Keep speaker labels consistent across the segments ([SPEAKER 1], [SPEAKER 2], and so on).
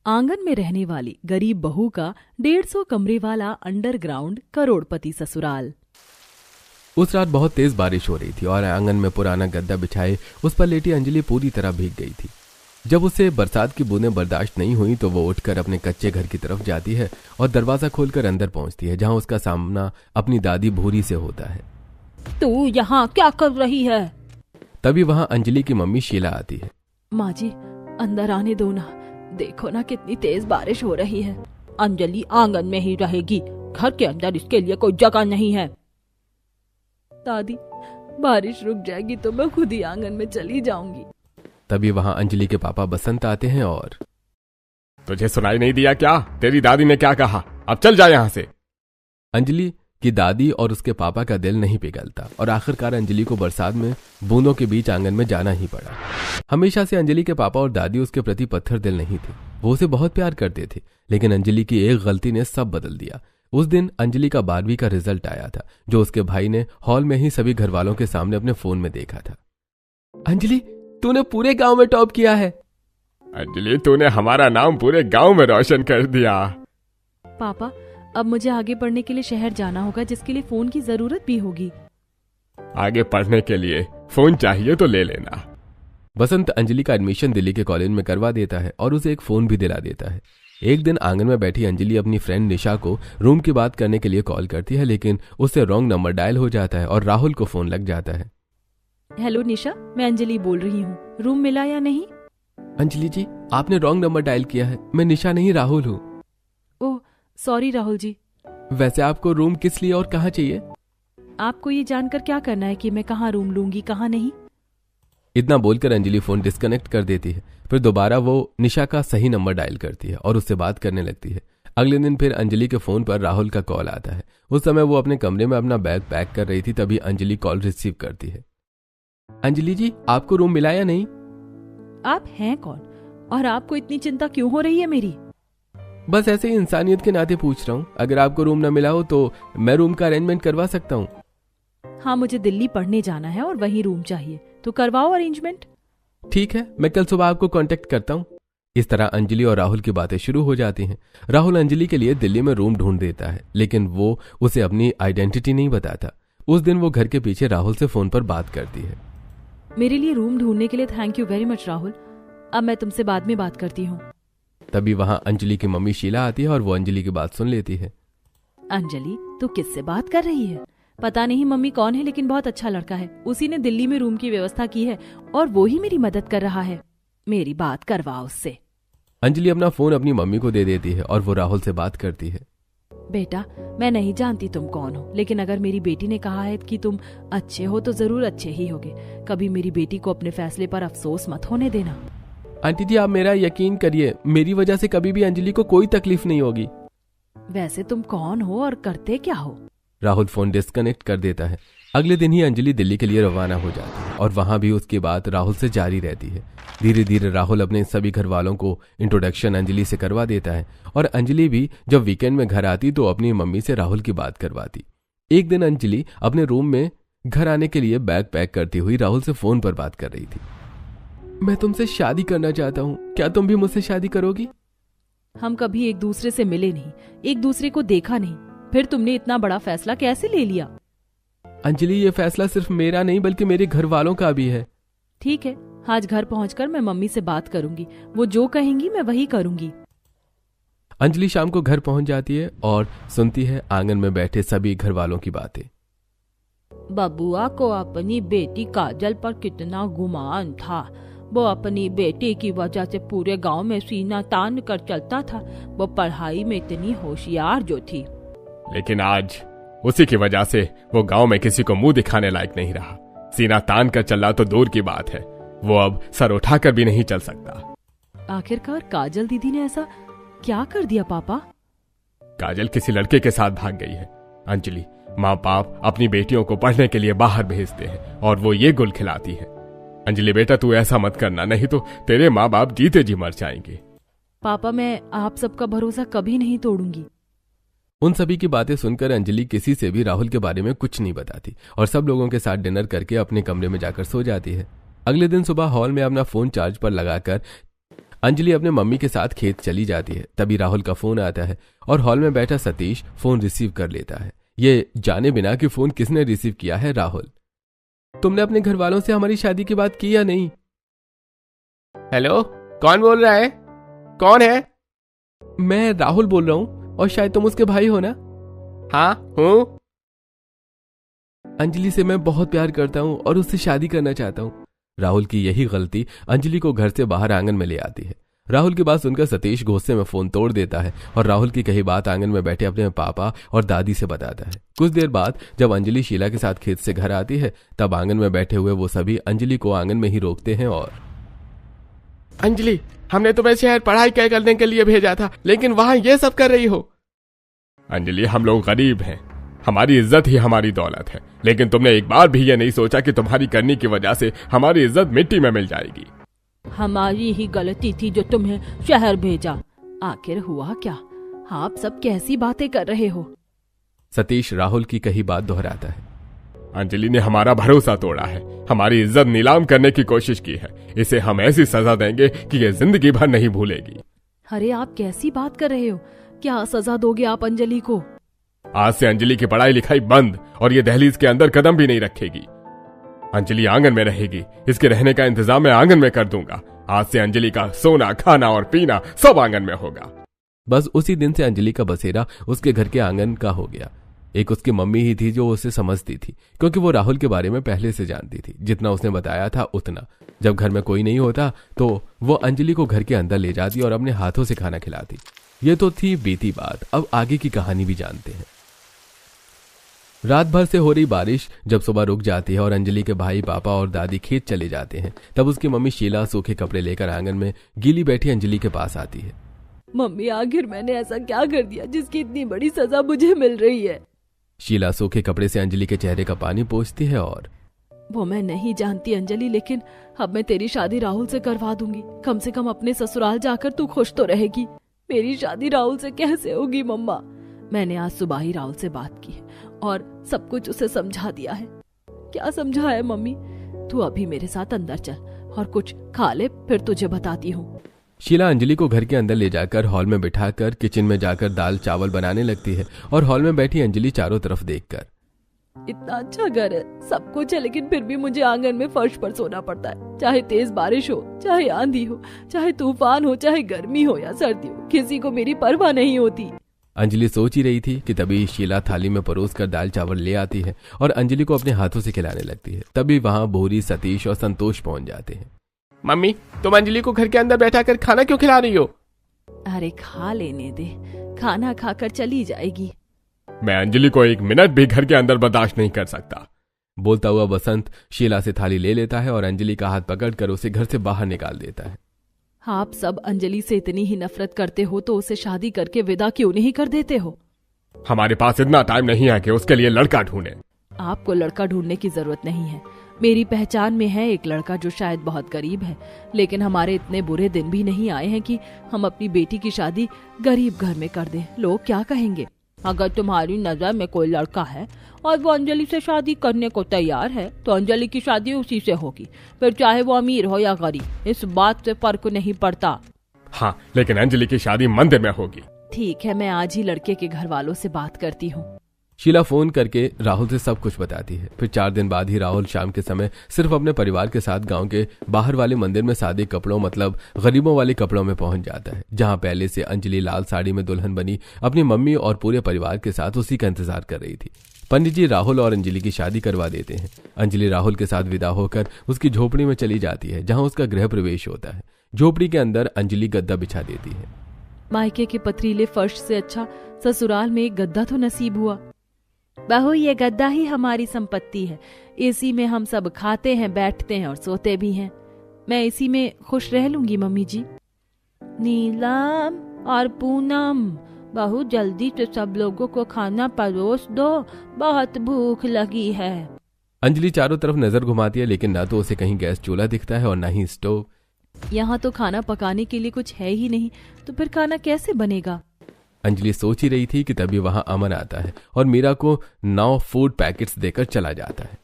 [SPEAKER 1] आंगन में रहने वाली गरीब बहू का 150 कमरे वाला अंडरग्राउंड करोड़पति ससुराल।
[SPEAKER 2] उस रात बहुत तेज बारिश हो रही थी और आंगन में पुराना गद्दा बिछाए उस पर लेटी अंजलि पूरी तरह भीग गई थी। जब उसे बरसात की बूंदें बर्दाश्त नहीं हुई तो वो उठकर अपने कच्चे घर की तरफ जाती है और दरवाजा खोलकर अंदर पहुंचती है, जहां उसका सामना अपनी दादी भूरी से होता है।
[SPEAKER 1] तू यहाँ क्या कर रही है?
[SPEAKER 2] तभी वहां अंजलि की मम्मी शीला आती है।
[SPEAKER 1] माँ जी, अंदर आने दो ना, देखो ना कितनी तेज बारिश हो रही है। अंजलि आंगन में ही रहेगी, घर के अंदर इसके लिए कोई जगह नहीं है। दादी, बारिश रुक जाएगी तो मैं खुद ही आंगन में चली जाऊंगी।
[SPEAKER 2] तभी वहां अंजलि के पापा बसंत आते हैं और
[SPEAKER 3] तुझे सुनाई नहीं दिया क्या? तेरी दादी ने क्या कहा? अब चल जा यहाँ से।
[SPEAKER 2] अंजलि की दादी और उसके पापा का दिल नहीं पिघलता और आखिरकार अंजलि को बरसात में बूंदों के बीच आंगन में जाना ही पड़ा। हमेशा से अंजलि के पापा और दादी उसके प्रति पत्थर दिल नहीं थे, वो उसे बहुत प्यार करते थे, लेकिन अंजलि की एक गलती ने सब बदल दिया। उस दिन अंजलि का 12वीं का रिजल्ट आया था, जो उसके भाई ने हॉल में ही सभी घर वालों के सामने अपने फोन में देखा था। अंजलि, तूने पूरे गांव में टॉप किया है।
[SPEAKER 3] अंजलि, तूने हमारा नाम पूरे गांव में रोशन कर दिया।
[SPEAKER 1] पापा, अब मुझे आगे पढ़ने के लिए शहर जाना होगा, जिसके लिए फोन की जरूरत भी होगी।
[SPEAKER 3] आगे पढ़ने के लिए फोन चाहिए तो ले लेना।
[SPEAKER 2] बसंत अंजलि का एडमिशन दिल्ली के कॉलेज में करवा देता है और उसे एक फोन भी दिला देता है। एक दिन आंगन में बैठी अंजलि अपनी फ्रेंड निशा को रूम की बात करने के लिए कॉल करती है, लेकिन उससे रॉन्ग नंबर डायल हो जाता है और राहुल को फोन लग जाता है।
[SPEAKER 1] हेलो निशा, मैं अंजलि बोल रही हूँ, रूम मिला या नहीं?
[SPEAKER 2] अंजलि जी, आपने रॉन्ग नंबर डायल किया है, मैं निशा नहीं राहुल हूँ।
[SPEAKER 1] Oh sorry Rahul ji.
[SPEAKER 2] वैसे आपको रूम किस लिए और कहाँ चाहिए?
[SPEAKER 1] आपको ये जानकर क्या करना है कि मैं कहाँ रूम लूंगी कहाँ नहीं?
[SPEAKER 2] इतना बोलकर अंजलि फोन डिस्कनेक्ट कर देती है। फिर दोबारा वो निशा का सही नंबर डायल करती है और उससे बात करने लगती है। अगले दिन फिर अंजलि के फोन पर राहुल का कॉल आता है। उस समय वो अपने कमरे में अपना बैग पैक कर रही थी, तभी अंजलि कॉल रिसीव करती है। अंजलि जी, आपको रूम मिला या नहीं?
[SPEAKER 1] आप हैं कौन और आपको इतनी चिंता क्यों हो रही है मेरी?
[SPEAKER 2] बस ऐसे ही इंसानियत के नाते पूछ रहा हूँ। अगर आपको रूम न मिला हो तो मैं रूम का अरेंजमेंट करवा सकता हूँ।
[SPEAKER 1] हाँ, मुझे दिल्ली पढ़ने जाना है और वहीं रूम चाहिए, तो करवाओ अरेंजमेंट।
[SPEAKER 2] ठीक है, मैं कल सुबह आपको कांटेक्ट करता हूँ। इस तरह अंजलि और राहुल की बातें शुरू हो जाती हैं। राहुल अंजलि के लिए दिल्ली में रूम ढूंढ देता है, लेकिन वो उसे अपनी आइडेंटिटी नहीं बताता। उस दिन वो घर के पीछे राहुल से फोन पर बात करती है।
[SPEAKER 1] मेरे लिए रूम ढूंढने के लिए thank you very much Rahul, अब मैं तुमसे बाद में बात करती हूँ।
[SPEAKER 2] तभी वहां अंजलि की मम्मी शीला आती है और वो अंजलि की बात सुन लेती है।
[SPEAKER 1] अंजलि, तू किससे बात कर रही है? पता नहीं मम्मी कौन है, लेकिन बहुत अच्छा लड़का है। उसी ने दिल्ली में रूम की व्यवस्था की है और वो ही मेरी मदद कर रहा है। मेरी बात करवा उससे।
[SPEAKER 2] अंजलि अपना फोन अपनी मम्मी को दे देती है और वो राहुल से बात करती है।
[SPEAKER 1] बेटा, मैं नहीं जानती तुम कौन हो, लेकिन अगर मेरी बेटी ने कहा है कि तुम अच्छे हो तो जरूर अच्छे ही होगे। कभी मेरी बेटी को अपने फैसले पर अफसोस मत होने देना।
[SPEAKER 2] आंटी जी, आप मेरा यकीन करिए, मेरी वजह से कभी भी अंजलि को कोई तकलीफ नहीं होगी।
[SPEAKER 1] वैसे तुम कौन हो और करते क्या हो?
[SPEAKER 2] राहुल फोन डिस्कनेक्ट कर देता है। अगले दिन ही अंजलि दिल्ली के लिए रवाना हो जाती है और वहां भी उसकी बात राहुल से जारी रहती है। धीरे धीरे राहुल अपने सभी घर वालों को इंट्रोडक्शन अंजलि से करवा देता है और अंजलि भी जब वीकेंड में घर आती तो अपनी मम्मी से राहुल की बात करवाती। एक दिन अंजलि अपने रूम में घर आने के लिए बैग पैक करती हुई राहुल से फोन पर बात कर रही थी। मैं तुमसे शादी करना चाहता हूँ, क्या तुम भी मुझसे शादी करोगी?
[SPEAKER 1] हम कभी एक दूसरे से मिले नहीं, एक दूसरे को देखा नहीं, फिर तुमने इतना बड़ा फैसला कैसे ले लिया?
[SPEAKER 2] अंजलि, ये फैसला सिर्फ मेरा नहीं बल्कि मेरे घर वालों का भी है।
[SPEAKER 1] ठीक है, आज घर पहुंचकर मैं मम्मी से बात करूंगी, वो जो कहेंगी मैं वही करूंगी।
[SPEAKER 2] अंजलि शाम को घर पहुंच जाती है और सुनती है आंगन में बैठे सभी घर वालों की बातें।
[SPEAKER 1] बबुआ को अपनी बेटी काजल पर कितना गुमान था। वो अपनी बेटी की वजह से पूरे गांव में सीना तान कर चलता था। वो पढ़ाई में इतनी होशियार जो थी,
[SPEAKER 3] लेकिन आज उसी की वजह से वो गांव में किसी को मुंह दिखाने लायक नहीं रहा। सीना तान कर चलना तो दूर की बात है, वो अब सर उठाकर भी नहीं चल सकता।
[SPEAKER 1] आखिरकार काजल दीदी ने ऐसा क्या कर दिया पापा?
[SPEAKER 3] काजल किसी लड़के के साथ भाग गई है। अंजलि, माँ बाप अपनी बेटियों को पढ़ने के लिए बाहर भेजते हैं और वो ये गुल खिलाती है। अंजलि बेटा, तू ऐसा मत करना, नहीं तो तेरे माँ बाप जीते जी मर जाएंगे।
[SPEAKER 1] पापा, मैं आप सबका भरोसा कभी नहीं तोड़ूंगी।
[SPEAKER 2] उन सभी की बातें सुनकर अंजलि किसी से भी राहुल के बारे में कुछ नहीं बताती और सब लोगों के साथ डिनर करके अपने कमरे में जाकर सो जाती है। अगले दिन सुबह हॉल में अपना फोन चार्ज पर लगाकर अंजलि अपने मम्मी के साथ खेत चली जाती है। तभी राहुल का फोन आता है और हॉल में बैठा सतीश फोन रिसीव कर लेता है, ये जाने बिना कि फोन किसने रिसीव किया है। राहुल, तुमने अपने घर वालों से हमारी शादी की बात की या नहीं?
[SPEAKER 3] हेलो, कौन बोल रहा है? कौन है?
[SPEAKER 2] मैं राहुल बोल रहा हूं और शायद तुम उसके भाई हो ना?
[SPEAKER 3] हाँ हूँ।
[SPEAKER 2] अंजलि से मैं बहुत प्यार करता हूं और उससे शादी करना चाहता हूं। राहुल की यही गलती अंजलि को घर से बाहर आंगन में ले आती है। राहुल की बात सुनकर सतीश गुस्से में फोन तोड़ देता है और राहुल की कही बात आंगन में बैठे अपने पापा और दादी से बताता है। कुछ देर बाद जब अंजलि शीला के साथ खेत से घर आती है तब आंगन में बैठे हुए वो सभी अंजलि को आंगन में ही रोकते हैं और
[SPEAKER 3] अंजलि, हमने तुम्हें शहर पढ़ाई करने के लिए भेजा था, लेकिन वहां ये सब कर रही हो। अंजलि, हम लोग गरीब हैं, हमारी इज्जत ही हमारी दौलत है, लेकिन तुमने एक बार भी ये नहीं सोचा कि तुम्हारी करनी की वजह से हमारी इज्जत मिट्टी में मिल जाएगी।
[SPEAKER 1] हमारी ही गलती थी जो तुम्हें शहर भेजा। आखिर हुआ क्या? आप सब कैसी बातें कर रहे हो?
[SPEAKER 2] सतीश राहुल की कही बात दोहराता है।
[SPEAKER 3] अंजलि ने हमारा भरोसा तोड़ा है, हमारी इज्जत नीलाम करने की कोशिश की है। इसे हम ऐसी सजा देंगे कि ये जिंदगी भर नहीं भूलेगी।
[SPEAKER 1] अरे आप कैसी बात कर रहे हो? क्या सजा दोगे आप अंजलि को?
[SPEAKER 3] आज से अंजलि की पढ़ाई लिखाई बंद और ये दहलीज के अंदर कदम भी नहीं रखेगी। अंजलि आंगन में रहेगी, इसके रहने का इंतजाम मैं आंगन में कर दूंगा। आज से अंजलि का सोना, खाना और पीना सब आंगन में होगा।
[SPEAKER 2] बस उसी दिन से अंजलि का बसेरा उसके घर के आंगन का हो गया। एक उसकी मम्मी ही थी जो उसे समझती थी, क्योंकि वो राहुल के बारे में पहले से जानती थी। जितना उसने बताया था उतना। जब घर में कोई नहीं होता तो वो अंजलि को घर के अंदर ले जाती और अपने हाथों से खाना खिलाती। ये तो थी बीती बात, अब आगे की कहानी भी जानते हैं। रात भर से हो रही बारिश जब सुबह रुक जाती है और अंजलि के भाई, पापा और दादी खेत चले जाते हैं, तब उसकी मम्मी शीला सूखे कपड़े लेकर आंगन में गीली बैठी अंजलि के पास आती है।
[SPEAKER 1] मम्मी, आखिर मैंने ऐसा क्या कर दिया जिसकी इतनी बड़ी सजा मुझे मिल रही है?
[SPEAKER 2] शीला सूखे कपड़े से अंजलि के चेहरे का पानी पोंछती है और
[SPEAKER 1] वो मैं नहीं जानती अंजलि, लेकिन अब मैं तेरी शादी राहुल से करवा दूंगी। कम से कम अपने ससुराल जाकर तू खुश तो रहेगी। मेरी शादी राहुल से कैसे होगी मम्मा? मैंने आज सुबह ही राहुल से बात की है और सब कुछ उसे समझा दिया है। क्या समझा है मम्मी? तू अभी मेरे साथ अंदर चल और कुछ खा ले, फिर तुझे बताती हूँ।
[SPEAKER 2] शीला अंजलि को घर के अंदर ले जाकर हॉल में बिठाकर किचन में जाकर दाल चावल बनाने लगती है और हॉल में बैठी अंजलि चारों तरफ देखकर,
[SPEAKER 1] इतना अच्छा घर है, सब कुछ है, लेकिन फिर भी मुझे आंगन में फर्श पर सोना पड़ता है। चाहे तेज बारिश हो, चाहे आंधी हो, चाहे तूफान हो, चाहे गर्मी हो या सर्दी हो, किसी को मेरी परवाह नहीं होती।
[SPEAKER 2] अंजलि सोच ही रही थी कि तभी शीला थाली में परोस कर दाल चावल ले आती है और अंजलि को अपने हाथों से खिलाने लगती है। तभी वहां भूरी, सतीश और संतोष पहुंच जाते हैं।
[SPEAKER 3] मम्मी, तुम अंजलि को घर के अंदर बैठा कर खाना क्यों खिला रही हो?
[SPEAKER 1] अरे खा लेने दे, खाना खाकर चली जाएगी।
[SPEAKER 3] मैं अंजलि को एक मिनट भी घर के अंदर बर्दाश्त नहीं कर सकता।
[SPEAKER 2] बोलता हुआ बसंत शीला से थाली ले लेता है और अंजलि का हाथ पकड़कर उसे घर से बाहर निकाल देता है।
[SPEAKER 1] आप सब अंजलि से इतनी ही नफरत करते हो तो उसे शादी करके विदा क्यों नहीं कर देते हो?
[SPEAKER 3] हमारे पास इतना टाइम नहीं है कि उसके लिए लड़का ढूंढे।
[SPEAKER 1] आपको लड़का ढूंढने की जरूरत नहीं है। मेरी पहचान में है एक लड़का जो शायद बहुत गरीब है, लेकिन हमारे इतने बुरे दिन भी नहीं आए हैं कि हम अपनी बेटी की शादी गरीब घर में कर दें। लोग क्या कहेंगे? अगर तुम्हारी नजर में कोई लड़का है और वो अंजलि से शादी करने को तैयार है तो अंजलि की शादी उसी से होगी, फिर चाहे वो अमीर हो या गरीब, इस बात से फर्क नहीं पड़ता।
[SPEAKER 3] हाँ, लेकिन अंजलि की शादी मंदिर में होगी।
[SPEAKER 1] ठीक है, मैं आज ही लड़के के घर वालों से बात करती हूँ।
[SPEAKER 2] शीला फोन करके राहुल से सब कुछ बताती है। फिर 4 दिन बाद ही राहुल शाम के समय सिर्फ अपने परिवार के साथ गांव के बाहर वाले मंदिर में सादे कपड़ों, मतलब गरीबों वाले कपड़ों में पहुंच जाता है, जहां पहले से अंजलि लाल साड़ी में दुल्हन बनी अपनी मम्मी और पूरे परिवार के साथ उसी का इंतजार कर रही थी। पंडित जी राहुल और अंजलि की शादी करवा देते हैं। अंजलि राहुल के साथ विदा होकर उसकी झोपड़ी में चली जाती है, जहां उसका गृह प्रवेश होता है। झोपड़ी के अंदर अंजलि गद्दा बिछा देती है।
[SPEAKER 1] मायके के पथरीले फर्श से अच्छा ससुराल में एक गद्दा तो नसीब हुआ। बहू, ये गद्दा ही हमारी संपत्ति है। इसी में हम सब खाते हैं, बैठते हैं और सोते भी हैं। मैं इसी में खुश रह लूंगी मम्मी जी। नीलम और पूनम, बहू जल्दी से सब लोगों को खाना परोस दो, बहुत भूख लगी है।
[SPEAKER 2] अंजलि चारों तरफ नजर घुमाती है, लेकिन ना तो उसे कहीं गैस चूल्हा दिखता है और ना ही स्टोव।
[SPEAKER 1] यहाँ तो खाना पकाने के लिए कुछ है ही नहीं, तो फिर खाना कैसे बनेगा?
[SPEAKER 2] अंजलि सोच ही रही थी कि तभी वहां अमन आता है और मीरा को 9 फूड पैकेट्स देकर चला जाता है।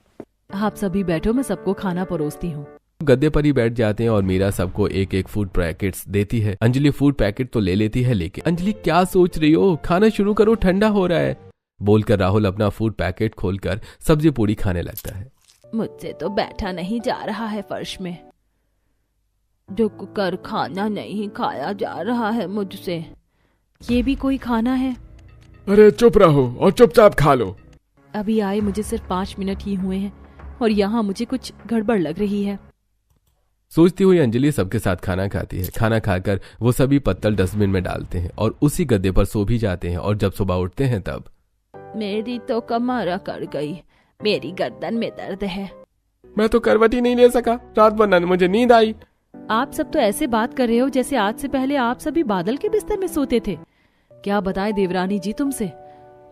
[SPEAKER 1] आप सभी बैठो, मैं सबको खाना परोसती हूँ।
[SPEAKER 2] गद्दे पर ही बैठ जाते हैं और मीरा सबको एक एक फूड पैकेट्स देती है। अंजलि फूड पैकेट तो ले लेती है, लेकिन अंजलि क्या सोच रही हो, खाना शुरू करो, ठंडा हो रहा है, बोलकर राहुल अपना फूड पैकेट खोलकर सब्जी पूड़ी खाने लगता है।
[SPEAKER 1] मुझसे तो बैठा नहीं जा रहा है फर्श में, रुक कर खाना नहीं खाया जा रहा है मुझसे। ये भी कोई खाना है?
[SPEAKER 3] अरे चुप रहो और चुपचाप खा लो।
[SPEAKER 1] अभी आए मुझे सिर्फ 5 मिनट ही हुए हैं और यहाँ मुझे कुछ गड़बड़ लग रही है,
[SPEAKER 2] सोचती हुई अंजलि सबके साथ खाना खाती है। खाना खाकर वो सभी पत्तल डस्टबिन में डालते हैं और उसी गद्दे पर सो भी जाते हैं। और जब सुबह उठते हैं तब
[SPEAKER 1] मेरी तो कमर अकड़ गई, मेरी गर्दन में दर्द है।
[SPEAKER 3] मैं तो करवट ही नहीं ले सका, रात भर मुझे नींद आई।
[SPEAKER 1] आप सब तो ऐसे बात कर रहे हो जैसे आज से पहले आप सभी बादल के बिस्तर में सोते थे। क्या बताएं देवरानी जी तुमसे,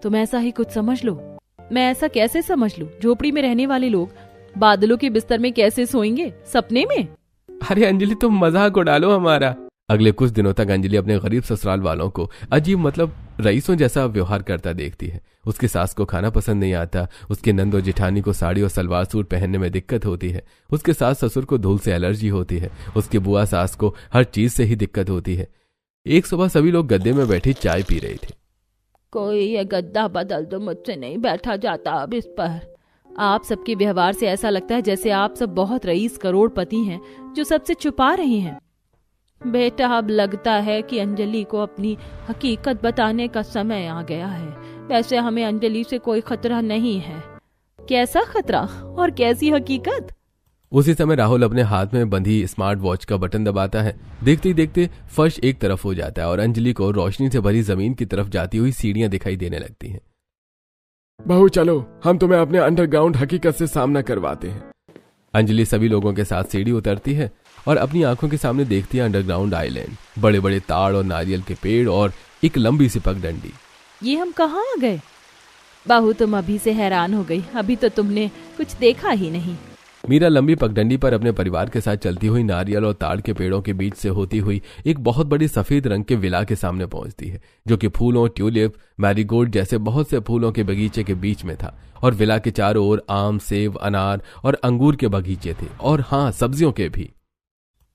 [SPEAKER 1] तुम ऐसा ही कुछ समझ लो। मैं ऐसा कैसे समझ लूं? झोपड़ी में रहने वाले लोग बादलों के बिस्तर में कैसे सोएंगे, सपने में?
[SPEAKER 2] अरे अंजलि तुम मजाक उड़ालो हमारा। अगले कुछ दिनों तक अंजलि अपने गरीब ससुराल वालों को अजीब मतलब रईसों जैसा व्यवहार करता देखती है। उसकी सास को खाना पसंद नहीं आता, उसके नंद और जेठानी को साड़ी और सलवार सूट पहनने में दिक्कत होती है, उसके सास ससुर को धूल से एलर्जी होती है, उसकी बुआ सास को हर चीज से ही दिक्कत होती है। एक सुबह सभी लोग गद्दे में बैठी चाय पी रहे थे।
[SPEAKER 1] कोई ये गद्दा बदल दो, मुझसे नहीं बैठा जाता अब इस पर। आप सबके व्यवहार से ऐसा लगता है जैसे आप सब बहुत रईस करोड़पति हैं जो सबसे छुपा रहे हैं। बेटा अब लगता है कि अंजलि को अपनी हकीकत बताने का समय आ गया है। वैसे हमें अंजलि से कोई खतरा नहीं है। कैसा खतरा और कैसी हकीकत?
[SPEAKER 2] उसी समय राहुल अपने हाथ में बंधी स्मार्ट वॉच का बटन दबाता है। देखते ही देखते फर्श एक तरफ हो जाता है और अंजलि को रोशनी से भरी जमीन की तरफ जाती हुई सीढ़ियां दिखाई देने लगती हैं।
[SPEAKER 3] बहू चलो, हम तुम्हें अपने अंडरग्राउंड हकीकत से सामना करवाते हैं।
[SPEAKER 2] अंजलि सभी लोगों के साथ सीढ़ी उतरती है और अपनी आंखों के सामने देखती है अंडरग्राउंड आइलैंड, बड़े बड़े ताड़ और नारियल के पेड़ और एक लंबी सी पगडंडी।
[SPEAKER 1] ये हम कहाँ आ गए? बहू तुम अभी से हैरान हो गई, अभी तो तुमने कुछ देखा ही नहीं।
[SPEAKER 2] मीरा लंबी पगडंडी पर अपने परिवार के साथ चलती हुई नारियल और ताड़ के पेड़ों के बीच से होती हुई एक बहुत बड़ी सफेद रंग के विला के सामने पहुंचती है, जो कि फूलों, ट्यूलिप, मैरीगोल्ड जैसे बहुत से फूलों के बगीचे के बीच में था। और विला के चारों ओर आम, सेब, अनार और अंगूर के बगीचे थे, और हाँ, सब्जियों के भी।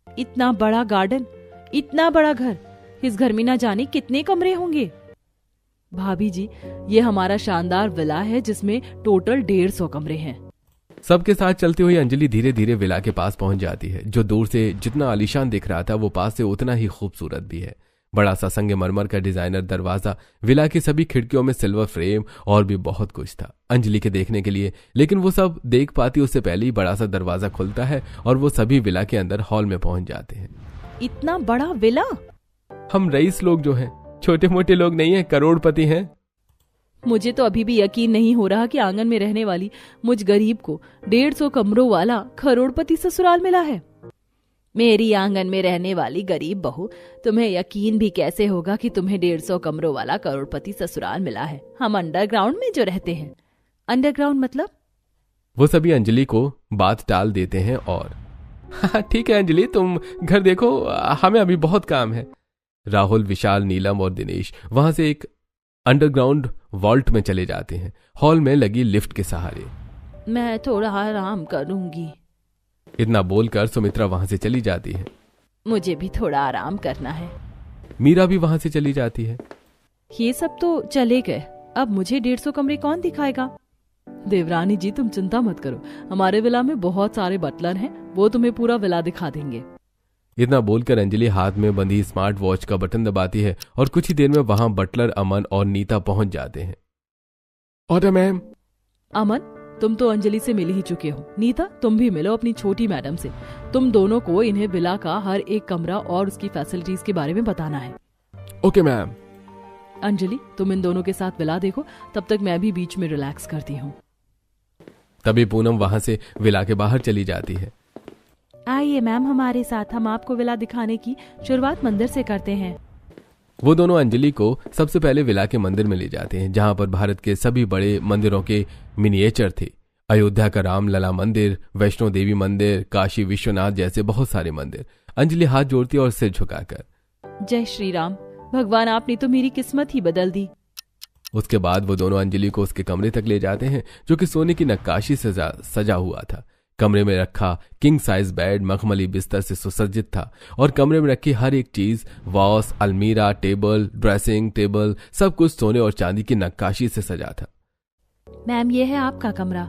[SPEAKER 1] इतना बड़ा गार्डन, इतना बड़ा घर, इस घर में ना जाने कितने कमरे होंगे। भाभी जी, ये हमारा शानदार विला है जिसमें टोटल 150 कमरे हैं।
[SPEAKER 2] सबके साथ चलती हुई अंजलि धीरे धीरे विला के पास पहुंच जाती है, जो दूर से जितना आलीशान दिख रहा था वो पास से उतना ही खूबसूरत भी है। बड़ा सा संगमरमर का डिजाइनर दरवाजा, विला की सभी खिड़कियों में सिल्वर फ्रेम और भी बहुत कुछ था अंजलि के देखने के लिए। लेकिन वो सब देख पाती उससे पहले ही बड़ा सा दरवाजा खुलता है और वो सभी विला के अंदर हॉल में पहुंच जाते हैं।
[SPEAKER 1] इतना बड़ा विला?
[SPEAKER 2] हम रईस लोग जो हैं, छोटे मोटे लोग नहीं है, करोड़पति हैं।
[SPEAKER 1] मुझे तो अभी भी यकीन नहीं हो रहा कि आंगन में रहने वाली मुझ गरीब को 150 कमरों वाला करोड़पति ससुराल मिला है। मेरी आंगन में रहने वाली गरीब बहू, तुम्हें यकीन भी कैसे होगा कि तुम्हें 150 कमरों वाला करोड़पति ससुराल मिला है। हम अंडरग्राउंड में जो रहते हैं। अंडरग्राउंड मतलब?
[SPEAKER 2] वो सभी अंजलि को बात टाल देते हैं और ठीक है अंजलि, तुम घर देखो, हमें अभी बहुत काम है। राहुल, विशाल, नीलम और दिनेश वहां से एक अंडरग्राउंड वॉल्ट में चले जाते हैं, हॉल में लगी लिफ्ट के सहारे।
[SPEAKER 1] मैं थोड़ा आराम करूंगी।
[SPEAKER 2] इतना बोलकर सुमित्रा वहां से चली जाती है।
[SPEAKER 1] मुझे भी थोड़ा आराम करना है।
[SPEAKER 2] मीरा भी वहां से चली जाती है।
[SPEAKER 1] ये सब तो चले गए, अब मुझे 150 कमरे कौन दिखाएगा? देवरानी जी तुम चिंता मत करो, हमारे विला में बहुत सारे बटलर हैं, वो तुम्हें पूरा विला दिखा देंगे।
[SPEAKER 2] इतना बोलकर अंजलि हाथ में बंधी स्मार्ट वॉच का बटन दबाती है और कुछ ही देर में वहां बटलर अमन और नीता पहुंच जाते हैं।
[SPEAKER 3] Order ma'am.
[SPEAKER 1] अमन, तुम तो अंजलि से मिल ही चुके हो। नीता, तुम भी मिलो अपनी छोटी मैडम से। तुम दोनों को इन्हें विला का हर एक कमरा और उसकी फैसिलिटीज के बारे में बताना है।
[SPEAKER 3] Okay ma'am.
[SPEAKER 1] अंजलि, तुम इन दोनों के साथ विला देखो, तब तक मैं भी बीच में रिलैक्स करती हूँ।
[SPEAKER 2] तभी पूनम वहां से विला के बाहर चली जाती है।
[SPEAKER 1] आइए मैम हमारे साथ, हम आपको विला दिखाने की शुरुआत मंदिर से करते हैं।
[SPEAKER 2] वो दोनों अंजलि को सबसे पहले विला के मंदिर में ले जाते हैं, जहां पर भारत के सभी बड़े मंदिरों के मिनिएचर थे। अयोध्या का रामलला मंदिर, वैष्णो देवी मंदिर, काशी विश्वनाथ जैसे बहुत सारे मंदिर। अंजलि हाथ जोड़ती है और सिर झुकाकर,
[SPEAKER 1] जय श्री राम, भगवान आपने तो मेरी किस्मत ही बदल दी।
[SPEAKER 2] उसके बाद वो दोनों अंजलि को उसके कमरे तक ले जाते हैं, जो कि सोने की नक्काशी से सजा हुआ था। कमरे में रखा किंग साइज बेड मखमली बिस्तर से सुसज्जित था और कमरे में रखी हर एक चीज, वॉस, अलमीरा, टेबल, ड्रेसिंग टेबल, सब कुछ सोने और चांदी की नक्काशी से सजा था।
[SPEAKER 1] मैम, ये है आपका कमरा।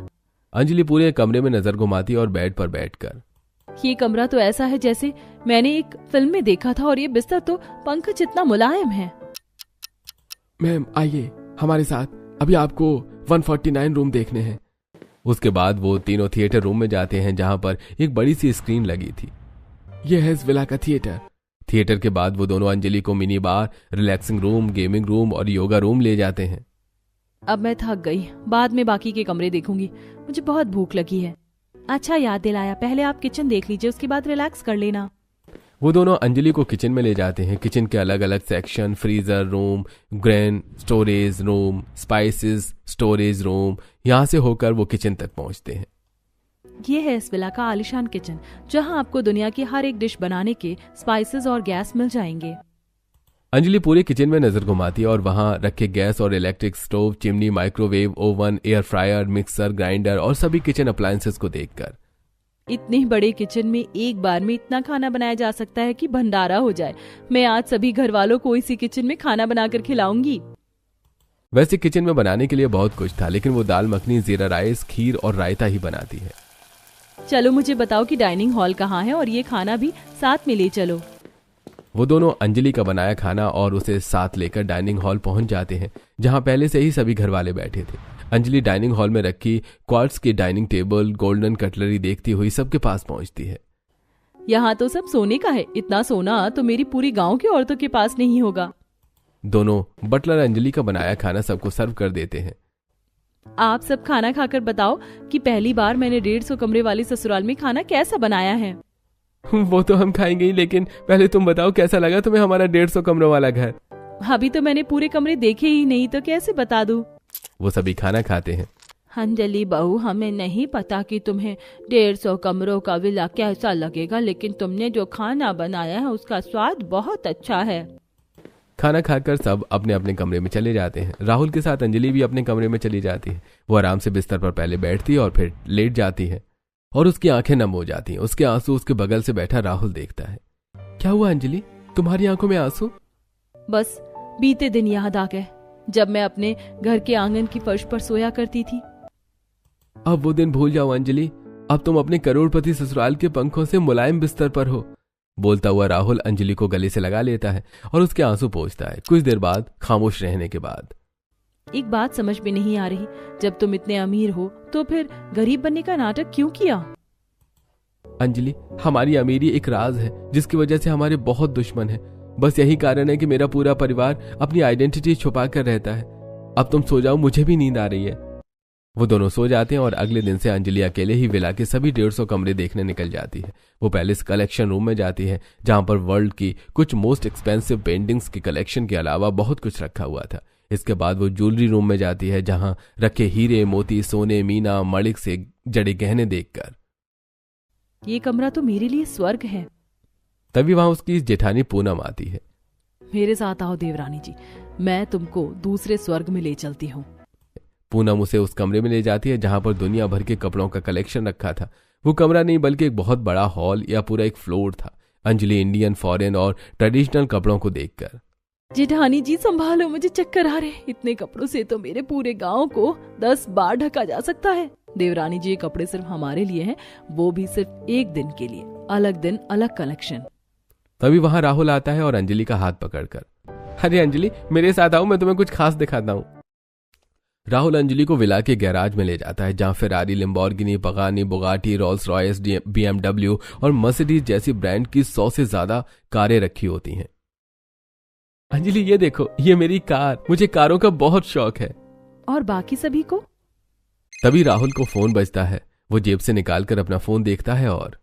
[SPEAKER 2] अंजलि पूरे कमरे में नजर घुमाती और बेड पर बैठकर,
[SPEAKER 1] ये कमरा तो ऐसा है जैसे मैंने एक फिल्म में देखा था, और ये बिस्तर तो पंख जितना मुलायम है।
[SPEAKER 3] मैम आइए हमारे साथ, अभी आपको 149 रूम देखने हैं।
[SPEAKER 2] उसके बाद वो तीनों थिएटर रूम में जाते हैं जहां पर एक बड़ी सी स्क्रीन लगी थी।
[SPEAKER 3] यह है इस विला का थिएटर।
[SPEAKER 2] थिएटर के बाद वो दोनों अंजलि को mini bar, relaxing room, gaming room और योगा रूम ले जाते हैं।
[SPEAKER 1] अब मैं थक गई, बाद में बाकी के कमरे देखूंगी, मुझे बहुत भूख लगी है। अच्छा याद दिलाया, पहले आप किचन देख लीजिए, उसके बाद रिलैक्स कर लेना।
[SPEAKER 2] वो दोनों अंजलि को किचन में ले जाते हैं। किचन के अलग अलग section, freezer room, grain storage room, spices storage room, यहाँ से होकर वो किचन तक पहुंचते हैं।
[SPEAKER 1] ये है इस विला का आलीशान किचन, जहाँ आपको दुनिया की हर एक डिश बनाने के स्पाइसेस और गैस मिल जाएंगे।
[SPEAKER 2] अंजलि पूरे किचन में नजर घुमाती है और वहां रखे गैस और electric stove, chimney, microwave, oven, air fryer, mixer, grinder और सभी किचन अप्लायंसेस को देखकर,
[SPEAKER 1] इतने बड़े किचन में एक बार में इतना खाना बनाया जा सकता है कि भंडारा हो जाए। मैं आज सभी घर वालों को इसी किचन में खाना बनाकर खिलाऊंगी।
[SPEAKER 2] वैसे किचन में बनाने के लिए बहुत कुछ था, लेकिन वो दाल मखनी, जीरा राइस, खीर और रायता ही बनाती है।
[SPEAKER 1] चलो मुझे बताओ कि डाइनिंग हॉल कहाँ है, और ये खाना भी साथ में ले चलो।
[SPEAKER 2] वो दोनों अंजलि का बनाया खाना और उसे साथ लेकर डाइनिंग हॉल पहुंच जाते हैं, जहां पहले से ही सभी घर वाले बैठे थे। अंजलि डाइनिंग हॉल में रखी क्वार्ट्ज की डाइनिंग टेबल, गोल्डन कटलरी देखती हुई सबके पास पहुंचती है।
[SPEAKER 1] यहाँ तो सब सोने का है, इतना सोना तो मेरी पूरी गांव की औरतों के पास नहीं होगा।
[SPEAKER 2] दोनों बटलर अंजलि का बनाया खाना सबको सर्व कर देते हैं।
[SPEAKER 1] आप सब खाना खाकर बताओ कि पहली बार मैंने 150 कमरे वाली ससुराल में खाना कैसा बनाया है।
[SPEAKER 2] वो तो हम खाएंगे ही, लेकिन पहले तुम बताओ कैसा लगा तुम्हें हमारा 150 कमरों वाला घर।
[SPEAKER 1] अभी तो मैंने पूरे कमरे देखे ही नहीं, तो कैसे बता दूं।
[SPEAKER 2] वो सभी खाना खाते हैं।
[SPEAKER 1] अंजलि बहू, हमें नहीं पता कि तुम्हें 150 कमरों का विला कैसा लगेगा, लेकिन तुमने जो खाना बनाया है उसका स्वाद बहुत अच्छा है।
[SPEAKER 2] खाना खाकर सब अपने अपने कमरे में चले जाते हैं। राहुल के साथ अंजलि भी अपने कमरे में चली जाती है। वो आराम से बिस्तर पर पहले बैठती है और फिर लेट जाती है और उसकी आंखें नम हो जाती हैं। उसके आंसू उसके बगल से बैठा राहुल देखता है। क्या हुआ अंजलि, तुम्हारी आंखों में आंसू?
[SPEAKER 1] बस बीते दिन याद आ गए, जब मैं अपने घर के आंगन की फर्श पर सोया करती थी।
[SPEAKER 2] अब वो दिन भूल जाओ अंजलि, अब तुम अपने करोड़पति ससुराल के पंखों से मुलायम बिस्तर पर हो। बोलता हुआ राहुल अंजलि को गले से लगा लेता है और उसके आंसू पोंछता है। कुछ देर बाद खामोश रहने के बाद,
[SPEAKER 1] एक बात समझ में नहीं आ रही, जब तुम इतने अमीर हो तो फिर गरीब बनने का नाटक क्यों किया?
[SPEAKER 2] अंजलि, हमारी अमीरी एक राज है जिसकी वजह से हमारे बहुत दुश्मन हैं। बस यही कारण है कि मेरा पूरा परिवार अपनी आइडेंटिटी छुपा कर रहता है। अब तुम सो जाओ, मुझे भी नींद आ रही है। वो दोनों सो जाते हैं और अगले दिन से अंजलि अकेले ही विला के सभी 150 कमरे देखने निकल जाती है। वो पैलेस कलेक्शन रूम में जाती है, जहां पर वर्ल्ड की कुछ मोस्ट एक्सपेंसिव पेंटिंग्स की कलेक्शन के अलावा बहुत कुछ रखा हुआ था। इसके बाद वो ज्वेलरी रूम में जाती है, जहां रखे हीरे, मोती, सोने, मीना, मणिक से जड़े गहने देखकर,
[SPEAKER 1] ये कमरा तो मेरे लिए स्वर्ग है।
[SPEAKER 2] तभी वहां उसकी जेठानी पूनम आती है।
[SPEAKER 1] मेरे साथ आओ देवरानी जी, मैं तुमको दूसरे स्वर्ग में ले चलती हूँ।
[SPEAKER 2] पूनम उसे उस कमरे में ले जाती है जहां पर दुनिया भर के कपड़ों का कलेक्शन रखा था। वो कमरा नहीं बल्कि एक बहुत बड़ा हॉल या पूरा एक फ्लोर था। अंजलि इंडियन, फॉरेन और ट्रेडिशनल कपड़ों को देखकर,
[SPEAKER 1] जेठानी जी संभालो, मुझे चक्कर आ रहे। इतने कपड़ों से तो मेरे पूरे गांव को 10 बार ढका जा सकता है। देवरानी जी, ये कपड़े सिर्फ हमारे लिए हैं, वो भी सिर्फ एक दिन के लिए। अलग दिन अलग कलेक्शन।
[SPEAKER 2] तभी वहां राहुल आता है और अंजलि का हाथ पकड़कर, अरे अंजलि मेरे साथ आओ, मैं तुम्हें कुछ खास दिखाता हूँ। राहुल अंजलि को विला के गैराज में ले जाता है, जहां Ferrari, Lamborghini, Pagani, Bugatti, Rolls Royce, BMW और मर्सिडीज जैसी ब्रांड की 100 से ज्यादा कारें रखी होती हैं। अंजलि ये देखो, ये मेरी कार, मुझे कारों का बहुत शौक है।
[SPEAKER 1] और बाकी सभी को?
[SPEAKER 2] तभी राहुल को फोन बजता है। वो जेब से निकालकर अपना फोन देखता है और,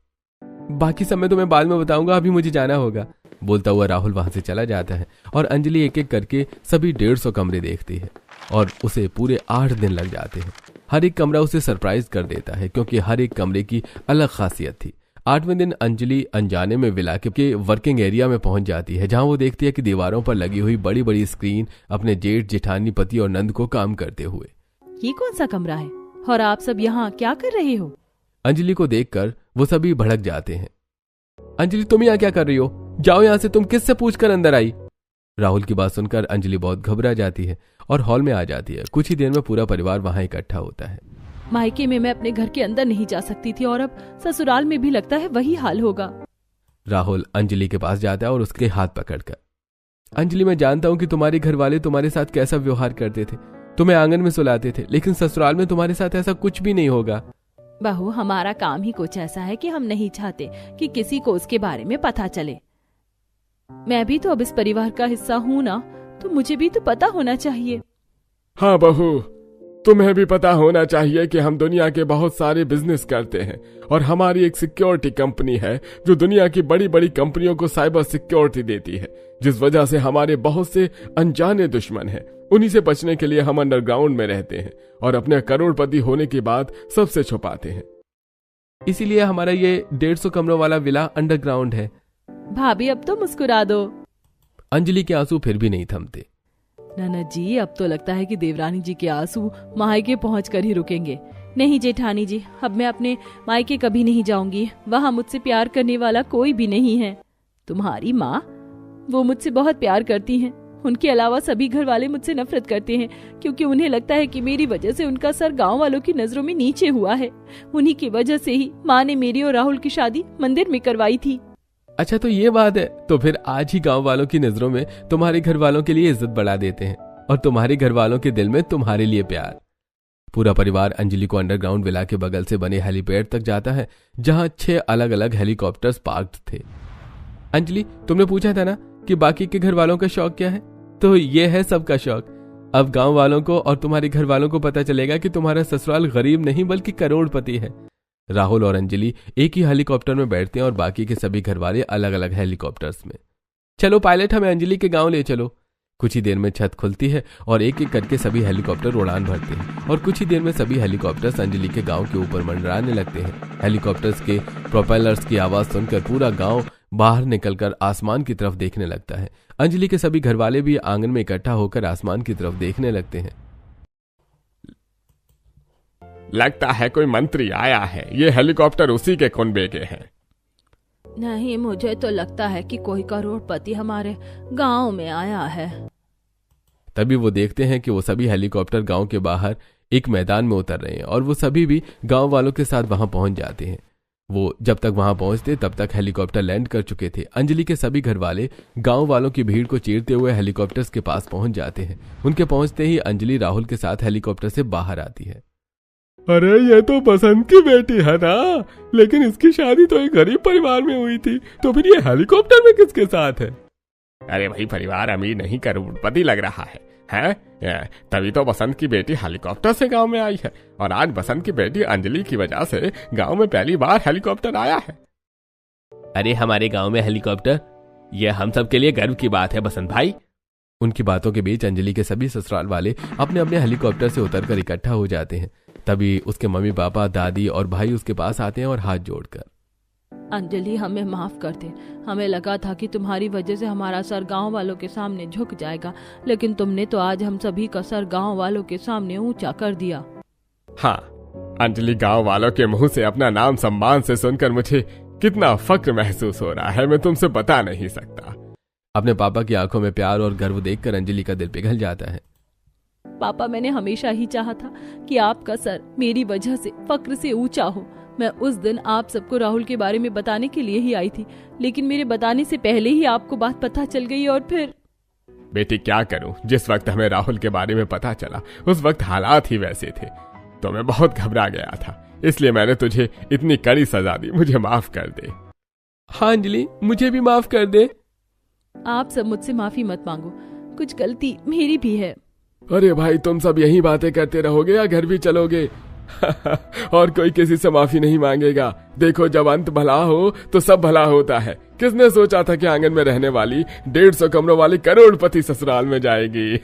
[SPEAKER 2] बाकी सब मैं तुम्हें बाद में बताऊंगा, अभी मुझे जाना होगा। बोलता हुआ राहुल वहां से चला जाता है और अंजलि एक एक करके सभी 150 कमरे देखती है और उसे पूरे 8 दिन लग जाते हैं। हर एक कमरा उसे सरप्राइज कर देता है, क्योंकि हर एक कमरे की अलग खासियत थी। 8वें दिन अंजलि अनजाने में विला के वर्किंग एरिया में पहुंच जाती है, जहां वो देखती है कि दीवारों पर लगी हुई बड़ी बड़ी स्क्रीन अपने जेठ, जेठानी, पति और नंद को काम करते हुए।
[SPEAKER 1] ये कौन सा कमरा है और आप सब यहाँ क्या कर रहे हो?
[SPEAKER 2] अंजलि को देखकर वो सभी भड़क जाते हैं। अंजलि तुम यहाँ क्या कर रही हो? जाओ यहाँ से, तुम किससे पूछकर अंदर आई? राहुल की बात सुनकर अंजलि बहुत घबरा जाती है और हॉल में आ जाती है। कुछ ही देर में पूरा परिवार वहां इकट्ठा होता है।
[SPEAKER 1] मायके में मैं अपने घर के अंदर नहीं जा सकती थी और अब ससुराल में भी लगता है वही हाल होगा।
[SPEAKER 2] राहुल अंजलि के पास जाता है और उसके हाथ पकड़कर, अंजलि मैं जानता हूँ कि तुम्हारे घर वाले तुम्हारे साथ कैसा व्यवहार करते थे, तुम्हें आंगन में सुलाते थे, लेकिन ससुराल में तुम्हारे साथ ऐसा कुछ भी नहीं होगा।
[SPEAKER 1] बहू, हमारा काम ही कुछ ऐसा है कि हम नहीं चाहते कि किसी को उसके बारे में पता चले। मैं भी तो अब इस परिवार का हिस्सा हूँ ना, तो मुझे भी तो पता होना चाहिए।
[SPEAKER 3] हाँ बहू, तुम्हें भी पता होना चाहिए कि हम दुनिया के बहुत सारे बिजनेस करते हैं और हमारी एक सिक्योरिटी कंपनी है जो दुनिया की बड़ी बड़ी कंपनियों को साइबर सिक्योरिटी देती है, जिस वजह से हमारे बहुत से अनजाने दुश्मन हैं। उन्हीं से बचने के लिए हम अंडरग्राउंड में रहते हैं और अपने करोड़पति होने की बात सबसे छुपाते हैं।
[SPEAKER 2] इसीलिए हमारा ये 150 कमरों वाला विला अंडरग्राउंड है।
[SPEAKER 1] भाभी अब तो मुस्कुरा दो।
[SPEAKER 2] अंजलि के आंसू फिर भी नहीं थमते।
[SPEAKER 1] ननद जी, अब तो लगता है कि देवरानी जी के आंसू मायके पहुंचकर ही रुकेंगे। नहीं जेठानी जी, अब मैं अपने मायके कभी नहीं जाऊंगी। वहां मुझसे प्यार करने वाला कोई भी नहीं है। तुम्हारी माँ, वो मुझसे बहुत प्यार करती हैं। उनके अलावा सभी घर वाले मुझसे नफरत करते हैं, क्योंकि उन्हें लगता है कि मेरी वजह से उनका सर गांव वालों की नजरों में नीचे हुआ है। उन्हीं की वजह से ही माँ ने मेरी और राहुल की शादी मंदिर में करवाई थी।
[SPEAKER 2] अच्छा, तो ये बात है। तो फिर आज ही गांव वालों की नजरों में तुम्हारे घर वालों के लिए इज्जत बढ़ा देते हैं और तुम्हारे घर वालों के दिल में तुम्हारे लिए प्यार। पूरा परिवार अंजलि को अंडरग्राउंड विला के बगल से बने हेलीपैड तक जाता है, जहां 6 अलग अलग हेलीकॉप्टर्स पार्क्ड थे। अंजलि, तुमने पूछा था ना कि बाकी के घर वालों का शौक क्या है? तो ये है सबका शौक। अब गांव वालों को और तुम्हारे घर वालों को पता चलेगा कि तुम्हारा ससुराल गरीब नहीं बल्कि करोड़पति है। राहुल और अंजलि एक ही हेलीकॉप्टर में बैठते हैं और बाकी के सभी घर वाले अलग अलग हेलीकॉप्टर्स में। चलो पायलट, हमें अंजलि के गांव ले चलो। कुछ ही देर में छत खुलती है और एक एक करके सभी हेलीकॉप्टर उड़ान भरते हैं और कुछ ही देर में सभी हेलीकॉप्टर्स अंजलि के गांव के ऊपर मंडराने लगते हैं। हेलीकॉप्टर्स के प्रोपेलर्स की आवाज सुनकर पूरा गांव बाहर निकलकर आसमान की तरफ देखने लगता है। अंजलि के सभी घरवाले भी आंगन में इकट्ठा होकर आसमान की तरफ देखने लगते हैं।
[SPEAKER 3] लगता है कोई मंत्री आया है। ये हेलीकॉप्टर उसी के कुनबे के हैं।
[SPEAKER 1] नहीं, मुझे तो लगता है कि कोई करोड़पति हमारे गांव में आया है।
[SPEAKER 2] तभी वो देखते हैं कि वो सभी हेलीकॉप्टर गांव के बाहर एक मैदान में उतर रहे हैं और वो सभी भी गांव वालों के साथ वहां पहुंच जाते हैं। वो जब तक वहां पहुंचते तब तक हेलीकॉप्टर लैंड कर चुके थे। अंजलि के सभी घर वाले गांव वालों की भीड़ को चीरते हुए हेलीकॉप्टर्स के पास पहुंच जाते हैं। उनके पहुंचते ही अंजलि राहुल के साथ हेलीकॉप्टर से बाहर आती है।
[SPEAKER 3] अरे ये तो बसंत की बेटी है ना, लेकिन इसकी शादी तो एक गरीब परिवार में हुई थी, तो फिर ये हेलीकॉप्टर में किसके साथ है? अरे भाई, परिवार अमीर नहीं करोड़पति लग रहा है, हैं? तभी तो बसंत की बेटी हेलीकॉप्टर से गांव में आई है और आज बसंत की बेटी अंजलि की वजह से गांव में पहली बार हेलीकॉप्टर आया है।
[SPEAKER 2] अरे हमारे गांव में हेलीकॉप्टर, ये हम सब के लिए गर्व की बात है बसंत भाई। उनकी बातों के बीच अंजलि के सभी ससुराल वाले अपने अपने हेलीकॉप्टर से उतरकर इकट्ठा हो जाते हैं। तभी उसके मम्मी पापा, दादी और भाई उसके पास आते हैं और हाथ जोड़कर,
[SPEAKER 1] अंजलि हमें माफ कर दे। हमें लगा था कि तुम्हारी वजह से हमारा सर गांव वालों के सामने झुक जाएगा, लेकिन तुमने तो आज हम सभी का सर गांव वालों के सामने ऊंचा कर दिया।
[SPEAKER 3] हाँ, अंजलि, गांव वालों के मुंह से अपना नाम सम्मान से सुनकर मुझे कितना फक्र महसूस हो रहा है, मैं तुमसे बता नहीं सकता।
[SPEAKER 2] अपने पापा की आंखों में प्यार और गर्व देखकर अंजलि का दिल पिघल जाता है।
[SPEAKER 1] पापा, मैंने हमेशा ही चाहा था कि आपका सर मेरी वजह से फक्र से ऊंचा हो। मैं उस दिन आप सबको राहुल के बारे में बताने के लिए ही आई थी, लेकिन मेरे बताने से पहले ही आपको बात पता चल गई और फिर।
[SPEAKER 3] बेटी, क्या करूं, जिस वक्त हमें राहुल के बारे में पता चला उस वक्त हालात ही वैसे थे, तो मैं बहुत घबरा गया था, इसलिए मैंने तुझे इतनी कड़ी सजा दी। मुझे माफ कर दे।
[SPEAKER 2] हाँ अंजलि, मुझे भी माफ कर दे।
[SPEAKER 1] आप सब मुझसे माफी मत मांगो, कुछ गलती मेरी भी है।
[SPEAKER 3] अरे भाई, तुम सब यही बातें करते रहोगे या घर भी चलोगे? और कोई किसी से माफी नहीं मांगेगा। देखो, जब अंत भला हो तो सब भला होता है। किसने सोचा था कि आंगन में रहने वाली 150 कमरों वाली करोड़पति ससुराल में जाएगी?